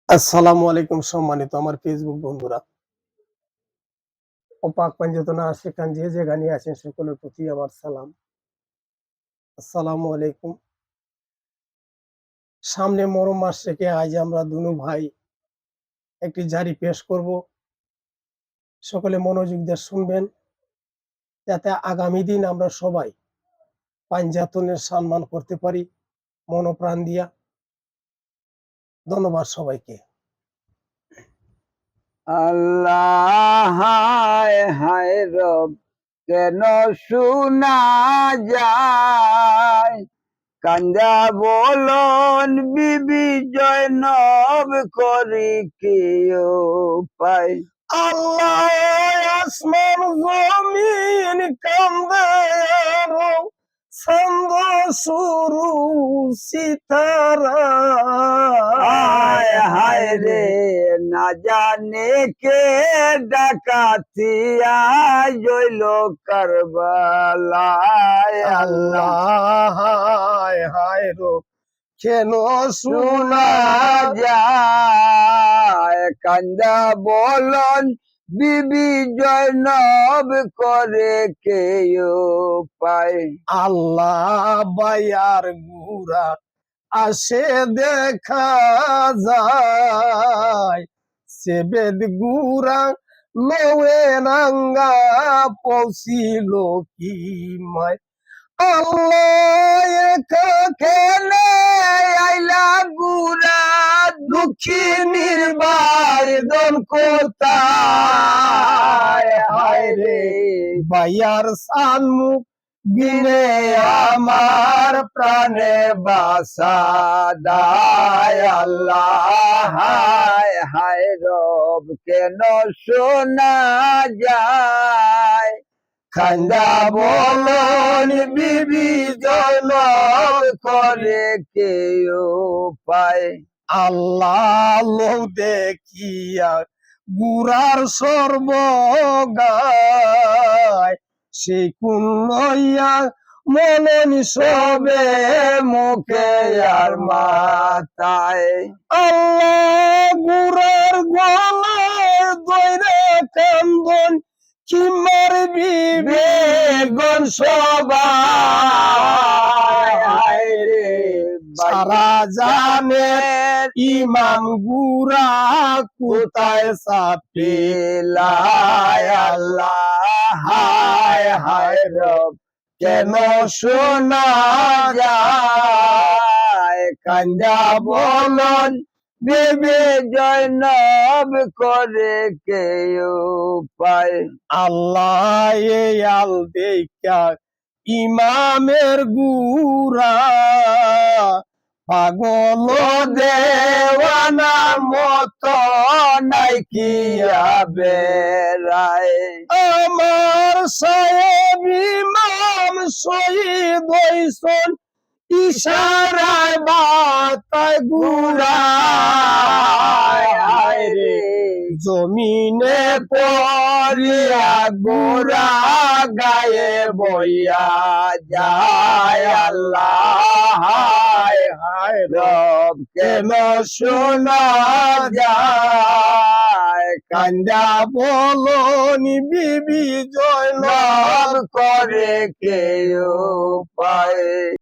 আসসালামু আলাইকুম সম্মানিত আমার ফেসবুক বন্ধুরা ও পাক পাঞ্জাতনা আশিকান যে যেখানে আছেন সকলের প্রতি আমার সালাম। আসসালামু আলাইকুম। সামনে মরম মাস থেকে আজ আমরা দুনু ভাই একটি জারি পেশ করব। সকলে মনোযোগ দিয়ে শুনবেন যাতে আগামী দিন আমরা সবাই পাঞ্জাতনের সম্মান করতে পারি মনোপ্রাণ দিয়া। ধন্যবাদ সবাইকে। আল্লাহ হায় হায় রব কেন শোনা যায় কান্দা বলন বিবি জয়নব করি কি পাই আল্লাহ আসমান জমিন কান্দে আরো ছন্দ শুরু সিতারা হায় হায় রে না জানে কে ডাকাতিয়া জইল কারবালায় আল্লাহ আল্লাহ হায় হায় রো কেন শোনা শোনা যায় কান্দা বলন বিবি জয়নব করে কে পায় আল্লাহ বায়ার গুরা আসে দেখা যায় সেবেদ গুরা মেয়ে রাঙ্গা পৌঁছিল কি মায় আল্লাহ কেনে আইলা গুরা দুঃখী নির্বার দন কোথায় হায় রে বায়ার সান মুখ বিনে আমার প্রাণে বাসা দায় আল্লাহ হায় হায় রব কেন শোনা যায় খান্দা বলন বিবি জয়নব করে কেউ পায় আল্লাহ লো দেখিয়া গুরার সর্বগায় সেই কোন লইয়া মনন সবে মুখে আর মাথায় আল্লাহ গুরার গলায় দইরে কান্দন কি মারবি বেগুন সবাই রে সারা জানে ইমাম গুরা কোথায় পিলায় আল্লাহ হায় হায় রব কেন শোনা যায় কান্দা বলন বেবে জয়নব করে কেউ পায় আল্লাহ আল দেখা ইমামের গুরা পাগল দেওয়ানা মতো নাই কি বেড়ায় আমার সাহেব ইমাম শহীদ হইছন ইশারায় বাতায় গুরা রে জমিনে পরিয়া গোরা গায়ে বইয়া যায় আল্লাহ হায় হায় রব কেন শোনা যায় কান্দা বলনি বিবি জয়নব করে কেউ পায়